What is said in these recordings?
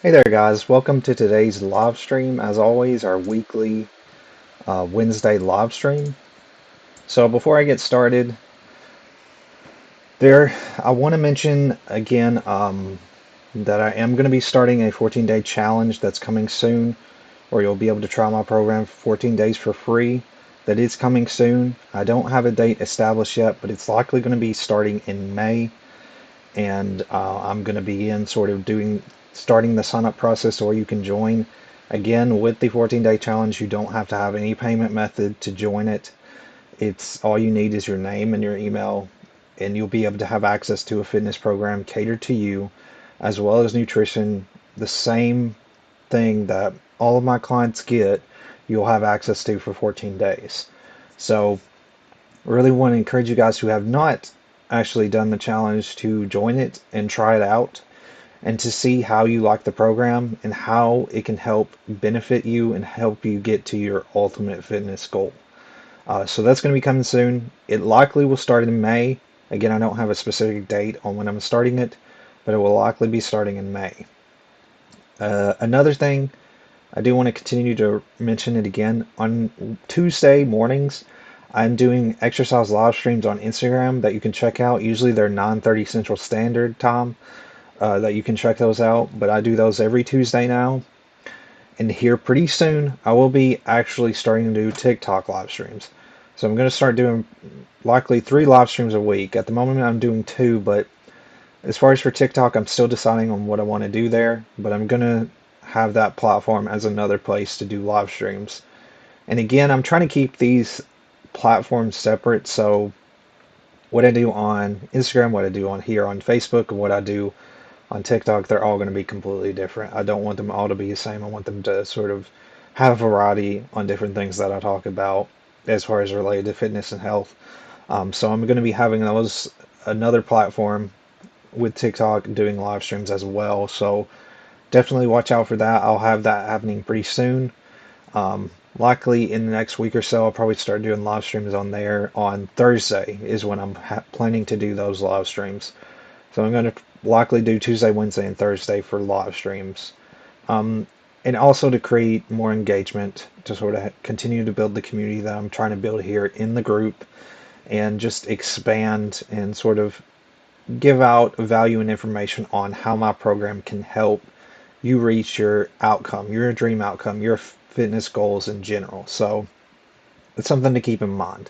Hey there, guys. Welcome to today's live stream. As always, our weekly Wednesday live stream. So before I get started, I want to mention again that I am going to be starting a 14-day challenge that's coming soon, where you'll be able to try my program for 14 days for free. That is coming soon. I don't have a date established yet, but it's likely going to be starting in May, and I'm going to begin starting the sign up process, or you can join. Again, with the 14-day challenge, you don't have to have any payment method to join it. It's all you need is your name and your email, and you'll be able to have access to a fitness program catered to you, as well as nutrition, the same thing that all of my clients get, you'll have access to for 14 days. So really want to encourage you guys who have not actually done the challenge to join it and try it out and to see how you like the program and how it can help benefit you and help you get to your ultimate fitness goal. So that's going to be coming soon. It likely will start in May. Again, I don't have a specific date on when I'm starting it, but it will likely be starting in May. Another thing, I do want to continue to mention it again. On Tuesday mornings, I'm doing exercise live streams on Instagram that you can check out. Usually they're 9:30 Central Standard Time, that you can check those out. But I do those every Tuesday now. And here pretty soon, I will be actually starting to do TikTok live streams. So I'm going to start doing likely 3 live streams a week. At the moment, I'm doing 2, but as far as for TikTok, I'm still deciding on what I want to do there. But I'm going to have that platform as another place to do live streams. And again, I'm trying to keep these platforms separate. So what I do on Instagram, what I do on here on Facebook, and what I do on TikTok, they're all going to be completely different. I don't want them all to be the same. I want them to sort of have variety on different things that I talk about as far as related to fitness and health. So I'm going to be having those another platform with TikTok doing live streams as well. So definitely watch out for that. I'll have that happening pretty soon. Likely in the next week or so, I'll probably start doing live streams on there. On Thursday is when I'm planning to do those live streams. So I'm going to likely do Tuesday, Wednesday, and Thursday for live streams. Um, and also to create more engagement, to sort of continue to build the community that I'm trying to build here in the group, and just expand and sort of give out value and information on how my program can help you reach your outcome, your dream outcome, your fitness goals in general. So it's something to keep in mind.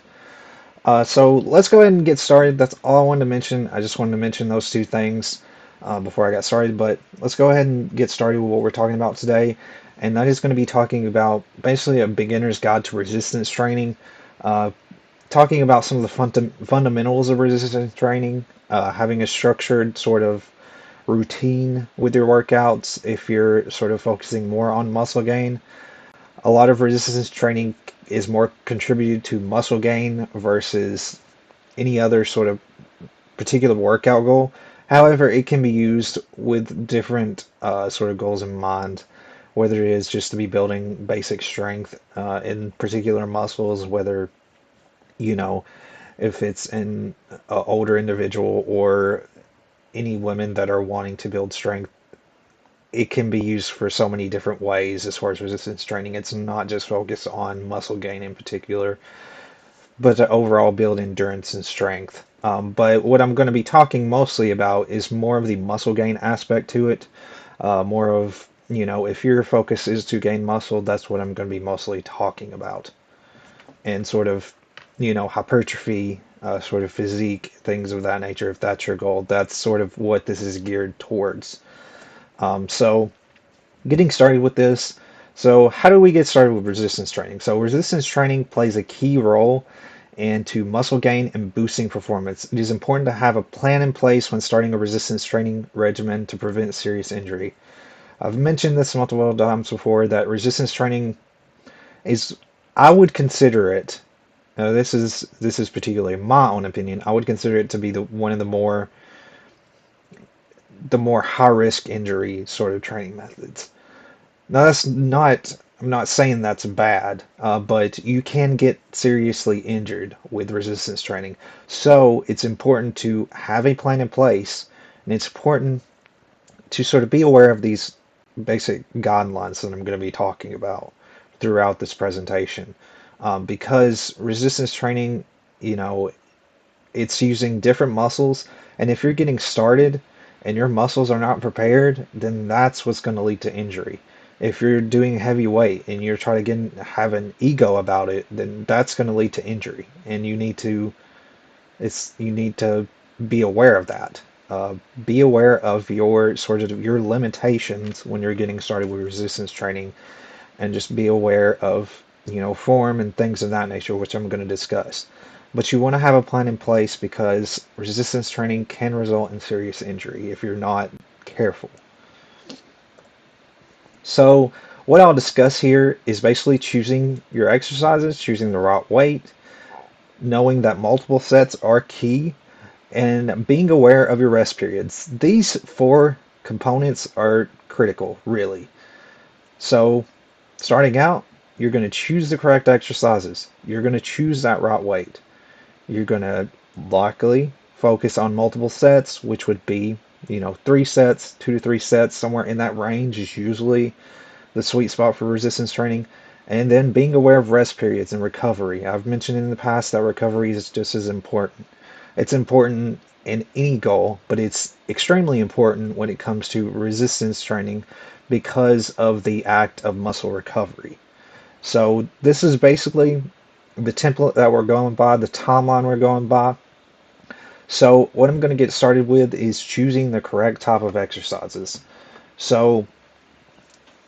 So let's go ahead and get started. That's all I wanted to mention. I just wanted to mention those 2 things before I got started. But let's go ahead and get started with what we're talking about today. And that is going to be talking about basically a beginner's guide to resistance training, uh, talking about some of the fundamentals of resistance training, having a structured sort of routine with your workouts if you're sort of focusing more on muscle gain. A lot of resistance training is more contributed to muscle gain versus any other sort of particular workout goal. However, it can be used with different sort of goals in mind, whether it is just to be building basic strength in particular muscles, whether, you know, if it's in an older individual or any women that are wanting to build strength. It can be used for so many different ways as far as resistance training. It's not just focused on muscle gain in particular, but to overall build endurance and strength. But what I'm going to be talking mostly about is more of the muscle gain aspect to it. More of, if your focus is to gain muscle, that's what I'm going to be mostly talking about. And sort of, hypertrophy, sort of physique, things of that nature. If that's your goal, that's sort of what this is geared towards. So getting started with this. So how do we get started with resistance training? So resistance training plays a key role into muscle gain and boosting performance. It is important to have a plan in place when starting a resistance training regimen to prevent serious injury. I've mentioned this multiple times before that resistance training is, I would consider it. This is particularly my own opinion. I would consider it to be one of the more high risk injury sort of training methods. Now, that's not, I'm not saying that's bad, but you can get seriously injured with resistance training. So it's important to have a plan in place, and it's important to sort of be aware of these basic guidelines that I'm going to be talking about throughout this presentation. Because resistance training, you know, it's using different muscles, and if you're getting started and your muscles are not prepared, then that's what's going to lead to injury. If you're doing heavy weight and you're trying to have an ego about it, then that's going to lead to injury, and you need to be aware of that. Be aware of your sort of your limitations when you're getting started with resistance training, and just be aware of, form and things of that nature, which I'm going to discuss. But you want to have a plan in place because resistance training can result in serious injury if you're not careful. So what I'll discuss here is basically choosing your exercises, choosing the right weight, knowing that multiple sets are key, and being aware of your rest periods. These four components are critical, really. So starting out, you're going to choose the correct exercises. You're going to choose that right weight. You're going to likely focus on multiple sets, which would be, 3 sets, 2 to 3 sets, somewhere in that range is usually the sweet spot for resistance training. And then being aware of rest periods and recovery. I've mentioned in the past that recovery is just as important. It's important in any goal, but it's extremely important when it comes to resistance training because of the act of muscle recovery. So this is basically the template that we're going by, the timeline we're going by. So what I'm going to get started with is choosing the correct type of exercises. So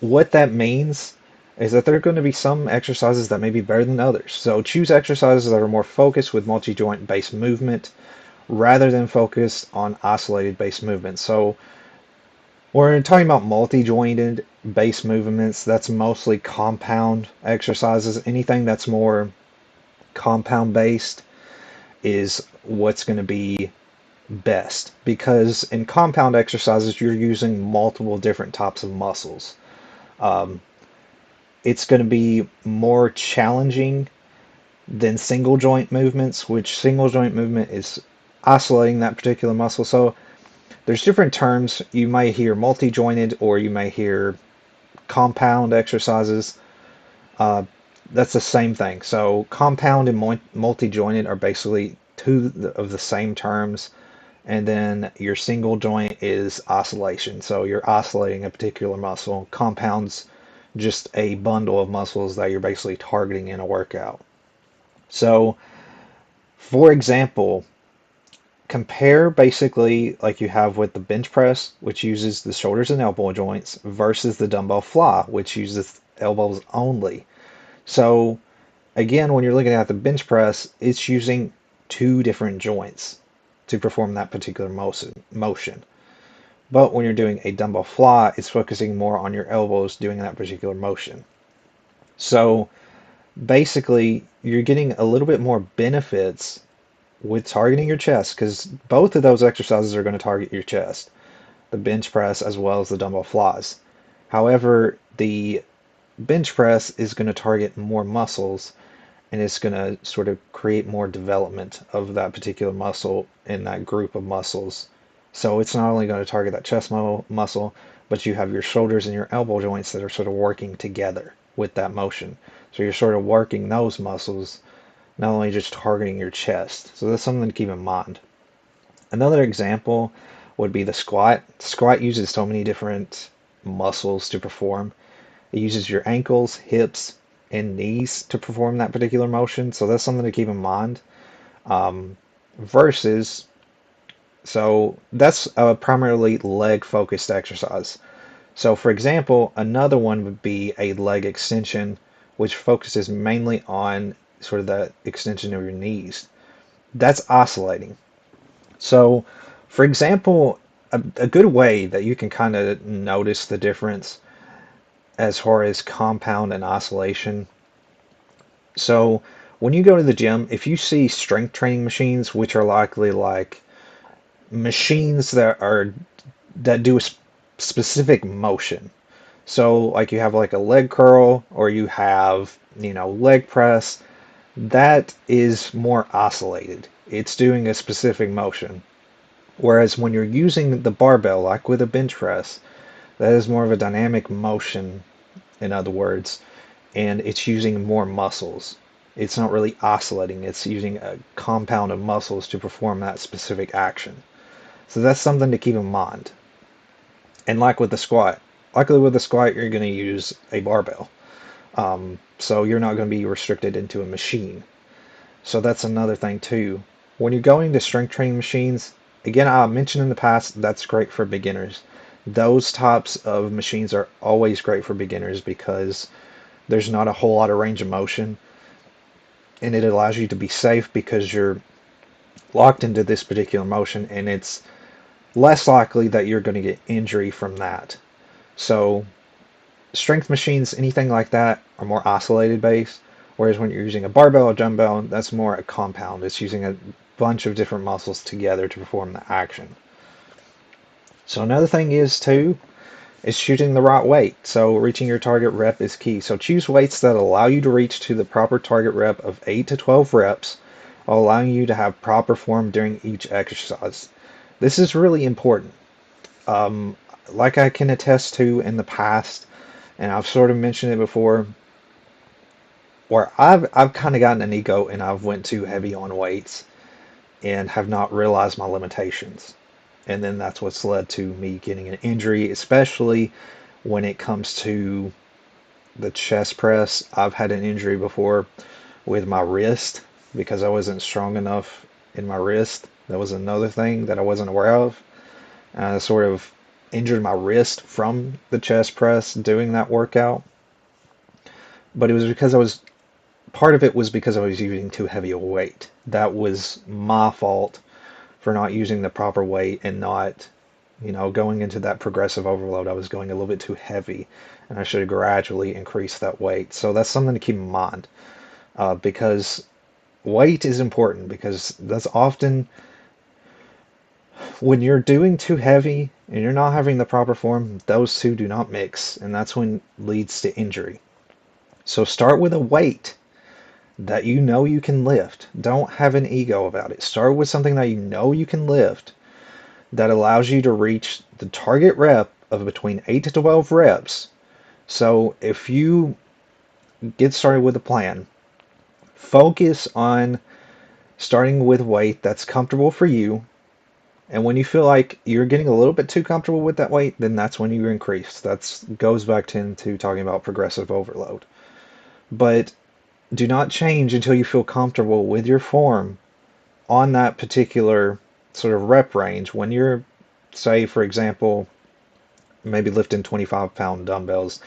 what that means is that there are going to be some exercises that may be better than others. So choose exercises that are more focused with multi-joint based movement rather than focused on isolated based movement. So we're talking about multi-jointed base movements. That's mostly compound exercises. Anything that's more compound based is what's going to be best, because in compound exercises you're using multiple different types of muscles. Um, it's going to be more challenging than single joint movements, which single joint movement is isolating that particular muscle. So there's different terms. You may hear multi-jointed or you may hear compound exercises. Uh, that's the same thing. So compound and multi-jointed are basically two of the same terms. And then your single joint is isolation. So you're isolating a particular muscle. Compounds just a bundle of muscles that you're basically targeting in a workout. So, for example, compare basically like you have with the bench press, which uses the shoulders and elbow joints, versus the dumbbell fly, which uses elbows only. So, again, when you're looking at the bench press, it's using two different joints to perform that particular motion. But when you're doing a dumbbell fly, it's focusing more on your elbows doing that particular motion. So basically, you're getting a little bit more benefits with targeting your chest, because both of those exercises are going to target your chest, the bench press as well as the dumbbell flies. However, the bench press is going to target more muscles, and it's going to sort of create more development of that particular muscle in that group of muscles. So it's not only going to target that chest muscle, but you have your shoulders and your elbow joints that are sort of working together with that motion. So you're sort of working those muscles, not only just targeting your chest. So that's something to keep in mind. Another example would be the squat. Squat uses so many different muscles to perform. It uses your ankles, hips, and knees to perform that particular motion. So that's something to keep in mind. Um, versus, so that's a primarily leg focused exercise. So, for example, another one would be a leg extension, which focuses mainly on sort of the extension of your knees. That's oscillating. So, for example, a good way that you can kind of notice the difference as far as compound and oscillation. So, when you go to the gym, if you see strength training machines, which are likely like machines that do a specific motion. So, like you have like a leg curl or you have, leg press, that is more oscillated. It's doing a specific motion. Whereas when you're using the barbell, like with a bench press, That is more of a dynamic motion, in other words, and it's using more muscles. It's not really oscillating, it's using a compound of muscles to perform that specific action. So that's something to keep in mind. And like with the squat, luckily with the squat, you're going to use a barbell. So you're not going to be restricted into a machine. So that's another thing too. When you're going to strength training machines, again, I mentioned in the past, that's great for beginners. Those types of machines are always great for beginners because there's not a whole lot of range of motion, and it allows you to be safe because you're locked into this particular motion, and it's less likely that you're going to get injury from that. So strength machines, anything like that, are more oscillated base, whereas when you're using a barbell or dumbbell, that's more a compound. It's using a bunch of different muscles together to perform the action. So another thing is too, is shooting the right weight. So reaching your target rep is key. So choose weights that allow you to reach to the proper target rep of 8 to 12 reps, while allowing you to have proper form during each exercise. This is really important. Um, like I can attest to in the past, and I've sort of mentioned it before, where I've kind of gotten an ego and I've went too heavy on weights and have not realized my limitations. And then that's what's led to me getting an injury, especially when it comes to the chest press. I've had an injury before with my wrist because I wasn't strong enough in my wrist. That was another thing that I wasn't aware of. I sort of injured my wrist from the chest press doing that workout. But it was because I was part of it was because I was using too heavy a weight. That was my fault for not using the proper weight and not, going into that progressive overload. I was going a little bit too heavy, and I should have gradually increased that weight. So that's something to keep in mind, because weight is important because that's often when you're doing too heavy and you're not having the proper form, those two do not mix, and that's when leads to injury. So start with a weight that you know you can lift. Don't have an ego about it. Start with something that you know you can lift that allows you to reach the target rep of between 8 to 12 reps. So if you get started with a plan, focus on starting with weight that's comfortable for you. And when you feel like you're getting a little bit too comfortable with that weight, then that's when you increase. That goes back into talking about progressive overload. But do not change until you feel comfortable with your form on that particular sort of rep range. When you're, say, for example, maybe lifting 25-pound dumbbells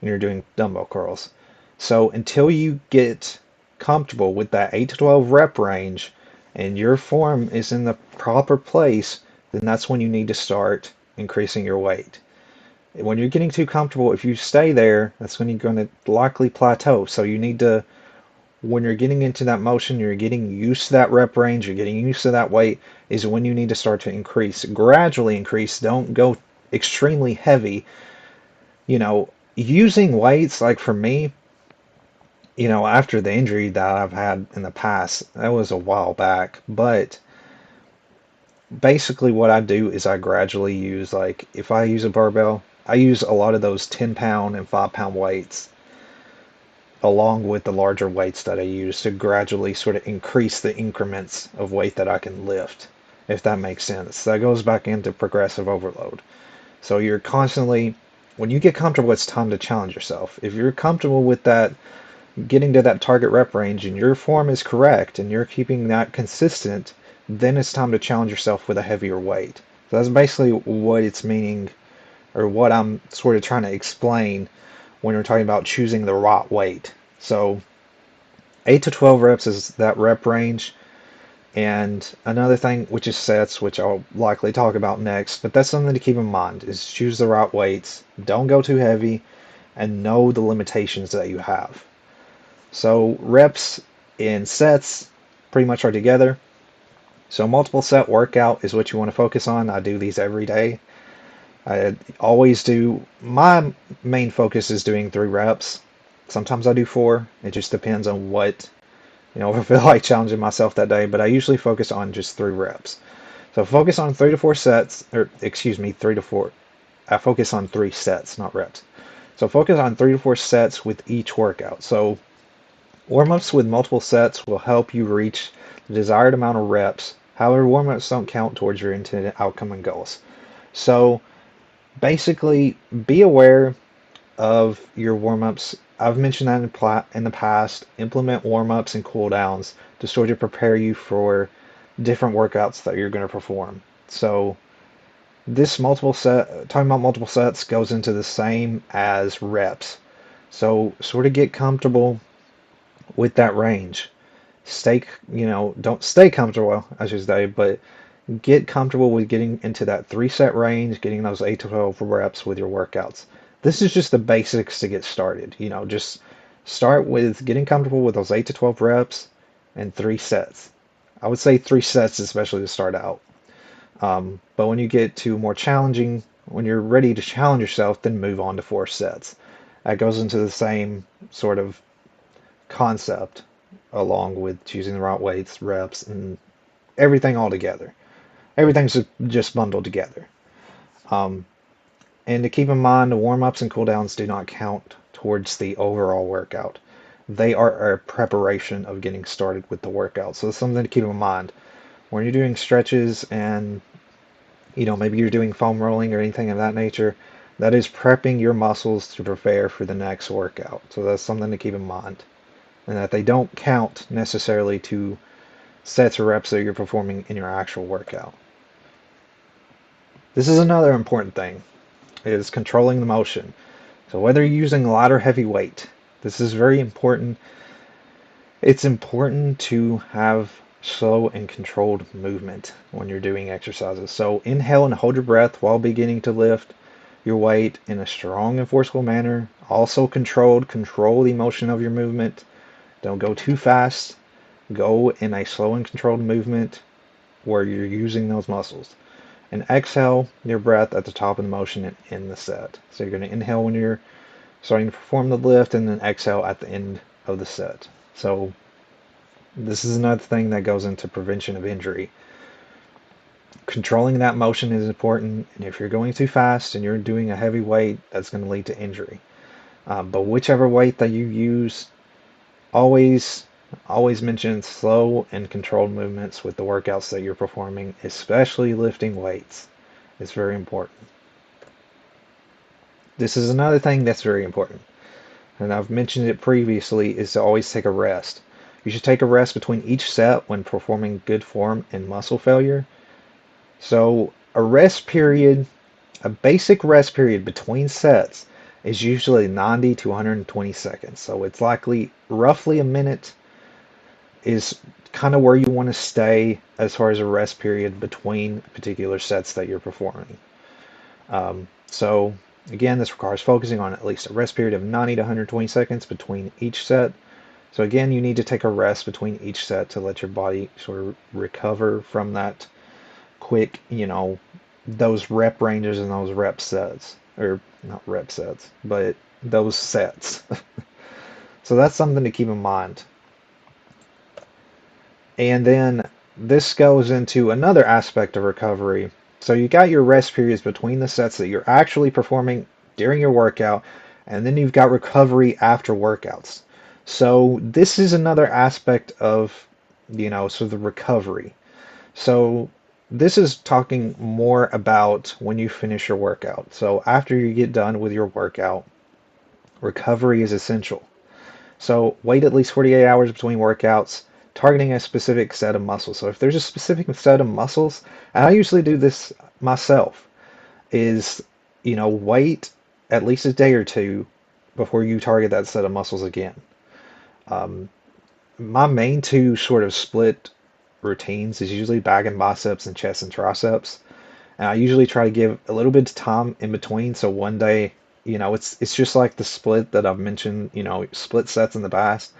and you're doing dumbbell curls. So until you get comfortable with that 8 to 12 rep range and your form is in the proper place, then that's when you need to start increasing your weight. When you're getting too comfortable, if you stay there, that's when you're going to likely plateau. So you need to, when you're getting into that motion, you're getting used to that rep range, you're getting used to that weight, is when you need to start to increase. Gradually increase. Don't go extremely heavy. Using weights, like for me, after the injury that I've had in the past, that was a while back, but basically what I do is I gradually use, like, if I use a barbell, I use a lot of those 10-pound and 5-pound weights along with the larger weights that I use to gradually sort of increase the increments of weight that I can lift, if that makes sense. That goes back into progressive overload. So you're constantly, when you get comfortable, it's time to challenge yourself. If you're comfortable with that, getting to that target rep range, and your form is correct, and you're keeping that consistent, then it's time to challenge yourself with a heavier weight. So that's basically what it's meaning, or what I'm sort of trying to explain when we're talking about choosing the right weight. So 8 to 12 reps is that rep range. And another thing, which is sets, which I'll likely talk about next, but that's something to keep in mind, is choose the right weights, don't go too heavy, and know the limitations that you have. So reps and sets pretty much are together. So multiple set workout is what you want to focus on. I do these every day. I always do. My main focus is doing 3 reps. Sometimes I do 4. It just depends on what, if I feel like challenging myself that day, but I usually focus on just 3 reps. So focus on 3 to 4 sets, or excuse me, 3 to 4. I focus on 3 sets, not reps. So focus on 3 to 4 sets with each workout. So warm-ups with multiple sets will help you reach the desired amount of reps. However, warm-ups don't count towards your intended outcome and goals. So basically, be aware of your warm-ups. I've mentioned that in the past. Implement warm-ups and cool-downs to sort of prepare you for different workouts that you're going to perform. So this talking about multiple sets goes into the same as reps. So sort of get comfortable with that range. Don't stay comfortable, I should say, but get comfortable with getting into that 3 set range, getting those 8 to 12 reps with your workouts. This is just the basics to get started. Just start with getting comfortable with those 8 to 12 reps and 3 sets. I would say 3 sets, especially to start out. But when you get to more challenging, when you're ready to challenge yourself, then move on to 4 sets. That goes into the same sort of concept, along with choosing the right weights, reps, and everything all together. Everything's just bundled together. Um, and to keep in mind, the warm-ups and cool-downs do not count towards the overall workout. They are a preparation of getting started with the workout. So it's something to keep in mind. When you're doing stretches and maybe you're doing foam rolling or anything of that nature, that is prepping your muscles to prepare for the next workout. So that's something to keep in mind. And that they don't count necessarily to sets or reps that you're performing in your actual workout. This is another important thing, is controlling the motion. So whether you're using light or heavy weight, this is very important. It's important to have slow and controlled movement when you're doing exercises. So inhale and hold your breath while beginning to lift your weight in a strong and forceful manner. Also control the motion of your movement. Don't go too fast. Go in a slow and controlled movement where you're using those muscles. And exhale your breath at the top of the motion and end the set. So you're going to inhale when you're starting to perform the lift, and then exhale at the end of the set. So this is another thing that goes into prevention of injury. Controlling that motion is important, and if you're going too fast and you're doing a heavy weight, that's going to lead to injury. But whichever weight that you use, always mention slow and controlled movements with the workouts that you're performing, especially lifting weights. It's very important. This is another thing that's very important, and I've mentioned it previously, is to always take a rest. You should take a rest between each set when performing good form and muscle failure. So a basic rest period between sets is usually 90 to 120 seconds. So it's likely roughly a minute is kind of where you want to stay as far as a rest period between particular sets that you're performing. So again, this requires focusing on at least a rest period of 90 to 120 seconds between each set. So again, you need to take a rest between each set to let your body sort of recover from that quick, those rep ranges and those rep sets, or not rep sets, but those sets. So that's something to keep in mind. And then this goes into another aspect of recovery. So you got your rest periods between the sets that you're actually performing during your workout, and then you've got recovery after workouts. So this is another aspect of, sort of the recovery. So this is talking more about when you finish your workout. So after you get done with your workout, recovery is essential. So wait at least 48 hours between workouts, targeting a specific set of muscles. So if there's a specific set of muscles, and I usually do this myself, is, wait at least a day or two before you target that set of muscles again. My main two sort of split routines is usually back and biceps and chest and triceps. And I usually try to give a little bit of time in between. So one day, it's just like the split that I've mentioned, split sets in the past,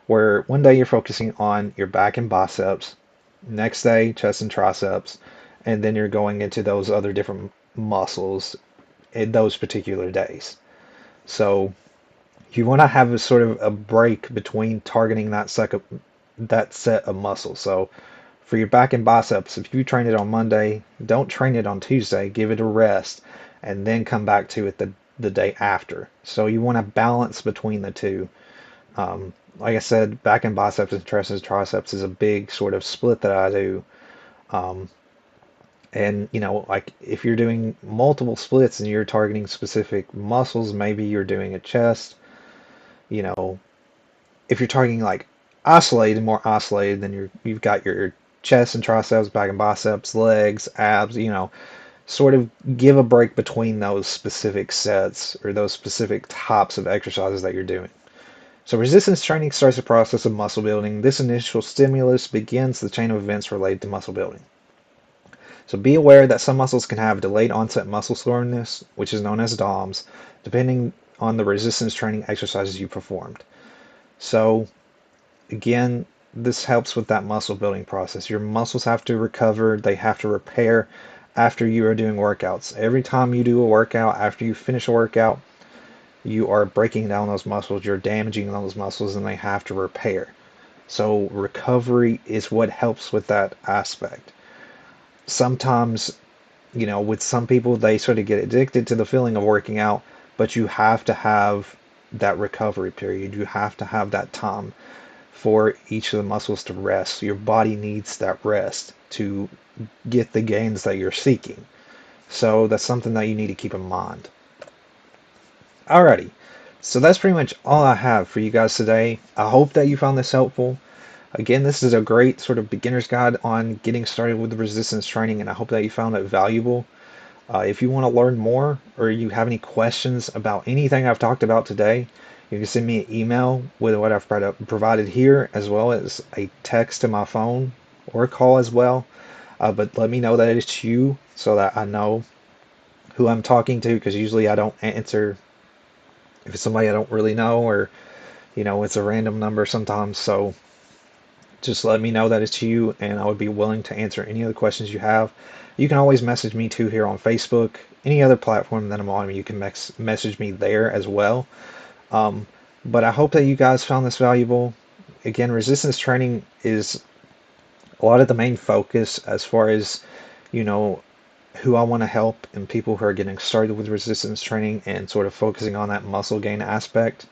where one day you're focusing on your back and biceps, next day chest and triceps, and then you're going into those other different muscles in those particular days. So you want to have a sort of a break between targeting that set of muscles. So For your back and biceps, if you train it on Monday, don't train it on Tuesday. Give it a rest and then come back to it the day after. So you want to balance between the two. Like I said, back and biceps and triceps is a big sort of split that I do. Um, and like if you're doing multiple splits and you're targeting specific muscles, maybe you're doing a chest, you know, if you're targeting like more isolated, then you've got your chest and triceps, back and biceps, legs, abs, sort of give a break between those specific sets or those specific types of exercises that you're doing. So resistance training starts the process of muscle building. This initial stimulus begins the chain of events related to muscle building. So be aware that some muscles can have delayed onset muscle soreness, which is known as DOMS, depending on the resistance training exercises you performed. So again, this helps with that muscle building process. Your muscles have to recover, they have to repair after you are doing workouts. Every time you do a workout, after you finish a workout, you are breaking down those muscles, you're damaging those muscles, and they have to repair. So recovery is what helps with that aspect. Sometimes, with some people, they sort of get addicted to the feeling of working out, but you have to have that recovery period. You have to have that time for each of the muscles to rest. Your body needs that rest to get the gains that you're seeking. So that's something that you need to keep in mind. Alrighty, so that's pretty much all I have for you guys today. I hope that you found this helpful. Again, this is a great sort of beginner's guide on getting started with resistance training, and I hope that you found it valuable. If you want to learn more or you have any questions about anything I've talked about today, you can send me an email with what I've provided here, as well as a text to my phone or a call as well. But let me know that it's you so that I know who I'm talking to, because usually I don't answer if it's somebody I don't really know, or it's a random number sometimes. So just let me know that it's you, and I would be willing to answer any of the questions you have. You can always message me too here on Facebook, any other platform that I'm on. You can message me there as well. Um, but I hope that you guys found this valuable. Again, resistance training is a lot of the main focus as far as you know who I want to help and people who are getting started with resistance training and sort of focusing on that muscle gain aspect.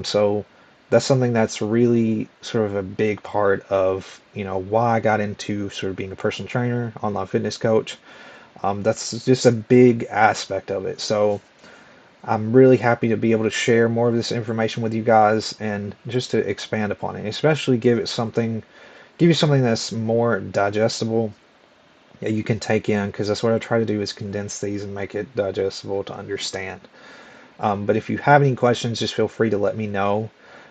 So that's something that's really sort of a big part of why I got into sort of being a personal trainer, online fitness coach. That's just a big aspect of it. So I'm really happy to be able to share more of this information with you guys and just to expand upon it, especially give you something that's more digestible that you can take in, because that's what I try to do is condense these and make it digestible to understand. But if you have any questions, just feel free to let me know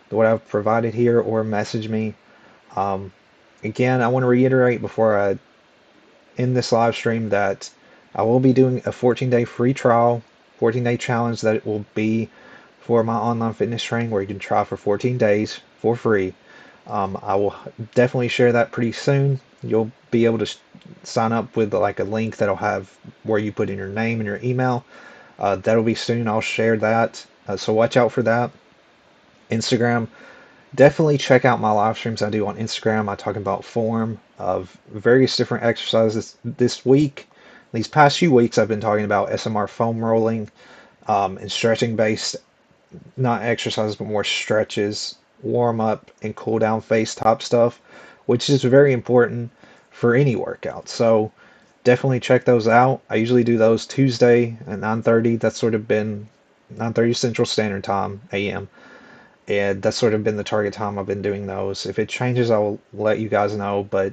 what I've provided here or message me. Um, Again, I want to reiterate before I end this live stream that I will be doing a 14-day free trial, 14-day challenge that it will be for my online fitness training, where you can try for 14 days for free. I will definitely share that pretty soon. You'll be able to sign up with like a link that'll have where you put in your name and your email. That'll be soon. I'll share that. So watch out for that. Instagram. Definitely check out my live streams I do on Instagram. I talk about form of various different exercises this week. These past few weeks, I've been talking about SMR foam rolling and stretching based, not exercises, but more stretches, warm up, and cool down phase type stuff, which is very important for any workout. So definitely check those out. I usually do those Tuesday at 9:30. That's sort of been 9:30 Central Standard Time, AM. And that's sort of been the target time I've been doing those. If it changes, I'll let you guys know, but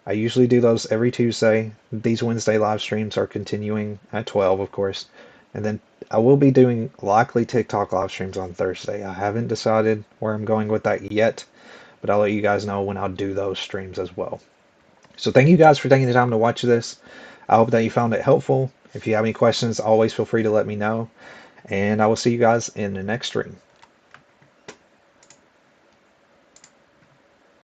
I usually do those every Tuesday. These Wednesday live streams are continuing at 12, of course. And then I will be doing likely TikTok live streams on Thursday. I haven't decided where I'm going with that yet, but I'll let you guys know when I'll do those streams as well. So thank you guys for taking the time to watch this. I hope that you found it helpful. If you have any questions, always feel free to let me know. And I will see you guys in the next stream.